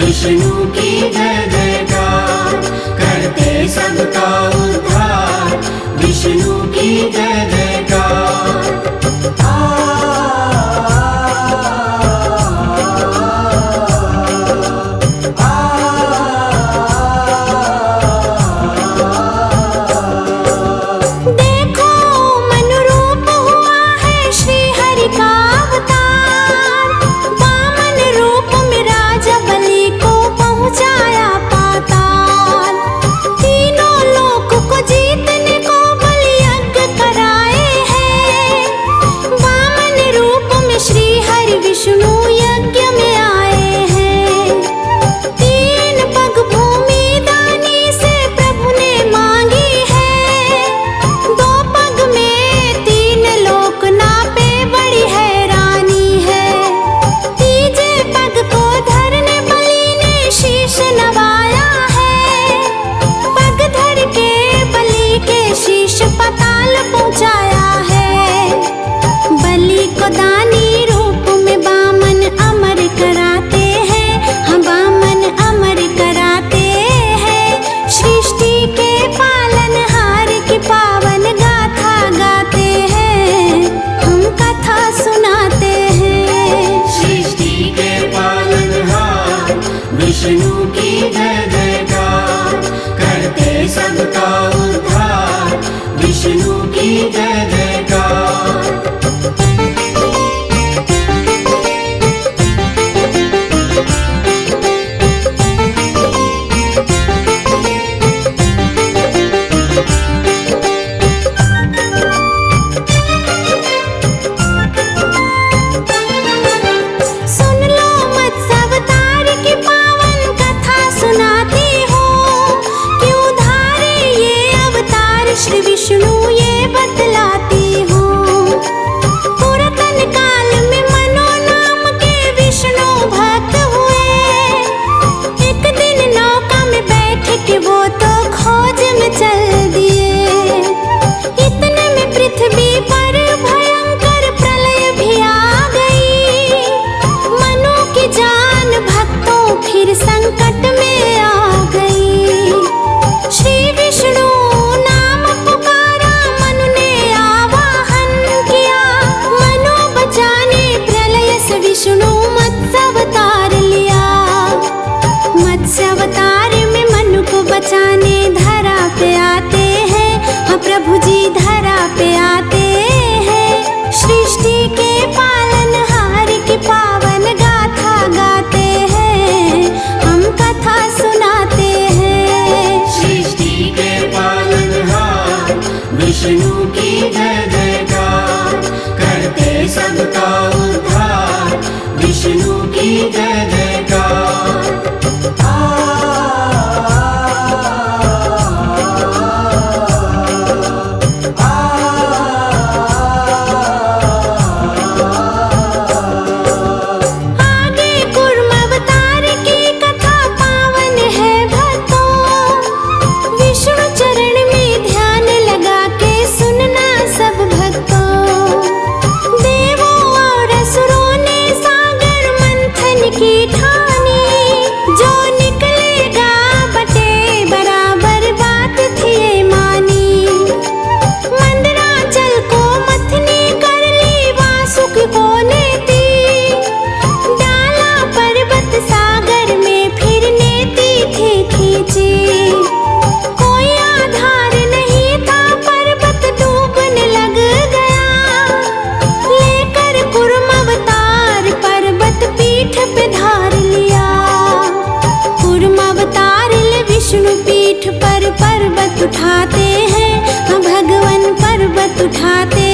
विष्णु की जय जयकार, करते सबका उद्धार, विष्णु की जय जयकार। विष्णु की जय जयकार, करते सबका उद्धार, विष्णु की जय जयकार। श्री विष्णु ये बतलाती हूँ, पुरातन काल में मनो नाम के विष्णु भक्त हुए। एक दिन नौका में बैठ के वो तो खोज में चल दिए। इतने में पृथ्वी पर भयंकर प्रलय भी आ गई। मनु की जान भक्तों फिर संकट में आ गई। श्री विष्णु विष्णु मत्स्यावतार लिया। मत्स्यावतार में मनु को बचाने धरा पे आते हैं। हाँ प्रभु जी धरा पे आते हैं। सृष्टि के पालनहार की पावन गाथा गाते हैं। हम कथा सुनाते हैं। सृष्टि के पालनहार, विष्णु की जय जयकार, करते सबका उद्धार, विष्णु की जय जयकार। आगे कूर्म अवतार की कथा पावन है भक्तों। विष्णु चरण में ध्यान लगा के सुनना सब भक्तों। देवों और असुरों ने सागर मंथन की ठानी। जो निकलेगा बटे बराबर बात थी ये मानी। मंदराचल को मथनी कर ली वासुक को नेती। डाला पर्वत सागर में फिर नेती थी खींची। कोई आधार नहीं था पर्वत डूबने लग गया। लेकर कूर्म अवतार पर्वत पीठ पे धार लिया। कूर्म अवतार ले विष्णु पीठ पर पर्वत उठाते हैं। हाँ भगवान पर्वत उठाते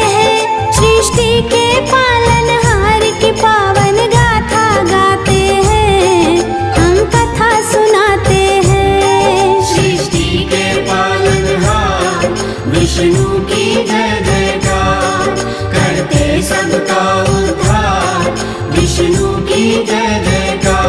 हैं। सृष्टि के पालनहार की पावन गाथा गाते हैं। हम कथा सुनाते हैं। सृष्टि के पालनहार, विष्णु की जय जयकार, करते सबका उद्धार, विष्णु की जय जयकार।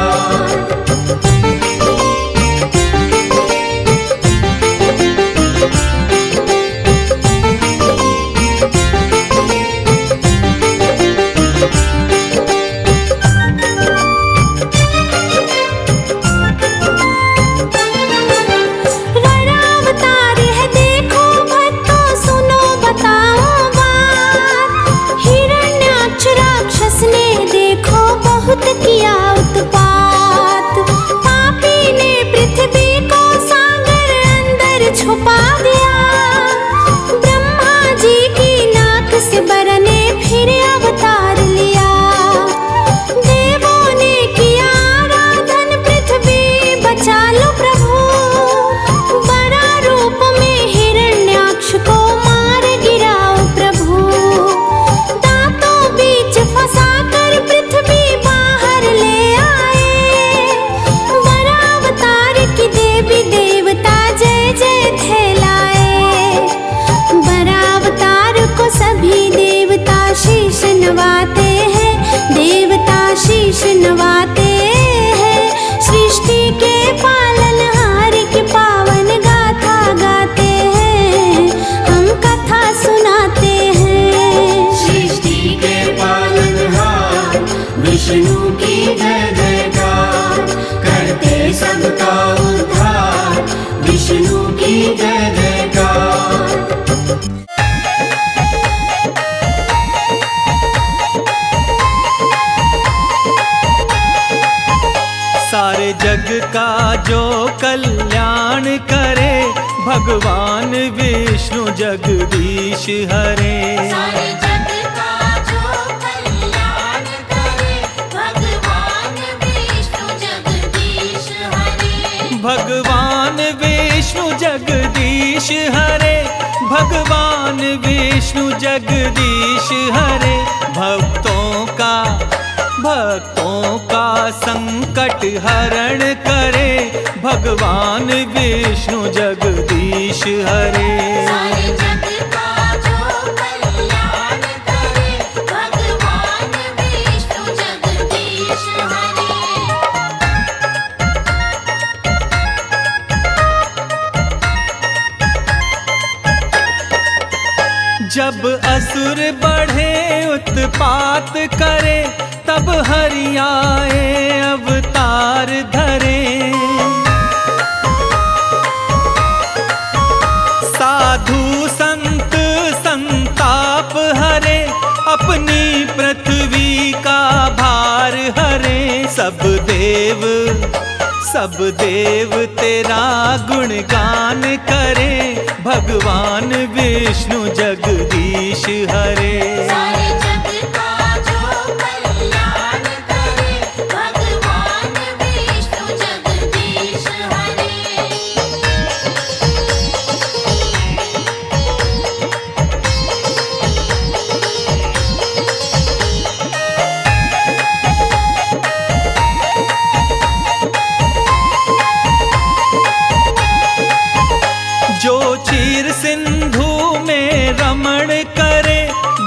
सारे जग का जो कल्याण करे, भगवान विष्णु जगदीश हरे। सारे जग का जो कल्याण करे, भगवान विष्णु जगदीश हरे। भगवान विष्णु जगदीश हरे, भगवान विष्णु जगदीश हरे। भक्तों का संकट हरण करे, भगवान विष्णु जगदीश हरे। सारे जग का जो कल्याण करे, भगवान विष्णु जगदीश हरे। जब असुर बढ़े उत्पात करे, तब हरि आए अवतार धरे। साधु संत संताप हरे, अपनी पृथ्वी का भार हरे। सब देव तेरा गुणगान करे, भगवान विष्णु जगदीश हरे। सारे जग का जो कल्याण करे, भगवान विष्णु जगदीश हरे। जो क्षीर सिंधु में रमण करे,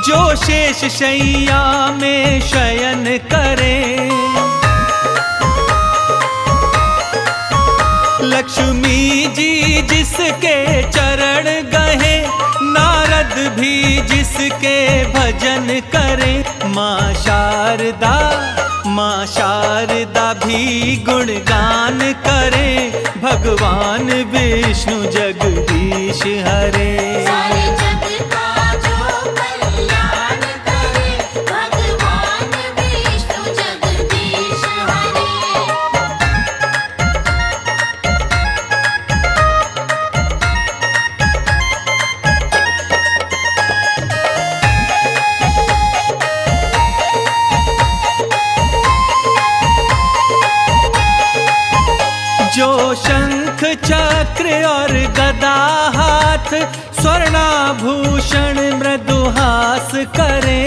जो शेष शैया में शयन करे। लक्ष्मी जी जिसके चरण गहे, नारद भी जिसके भजन करे। माँ शारदा भी गुणगान करे, भगवान विष्णु जगदीश हरे। सारे जग का जो कल्याण करे, भगवान विष्णु जगदीश हरे। जो शंख चक्र और गदा हाथ, स्वर्णाभूषण मृदुहास करे।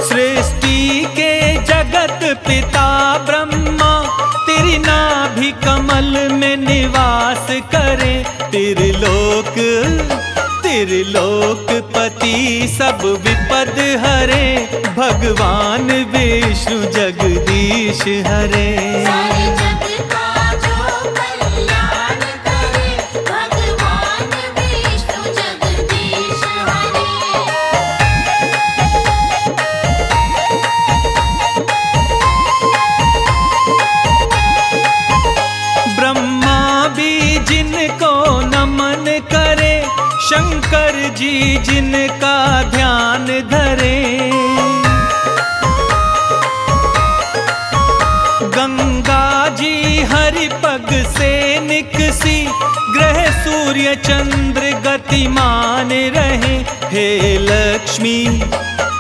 सृष्टि के जगत पिता ब्रह्मा, तेरी नाभि कमल में निवास करे। त्रिलोकपति सब विपद हरे, भगवान विष्णु जगदीश हरे। सारे जग का जो कल्याण करे, भगवान विष्णु जगदीश हरे। ब्रह्मा भी जिनको नमन करे, शंकर जी जिनका ध्यान धरे। गंगा जी हरि पग से निकसी, ग्रह सूर्य चंद्र गतिमान रहे।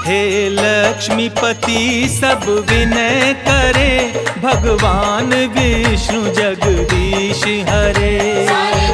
हे लक्ष्मीपति सब विनय करे, भगवान विष्णु जगदीश हरे। सारे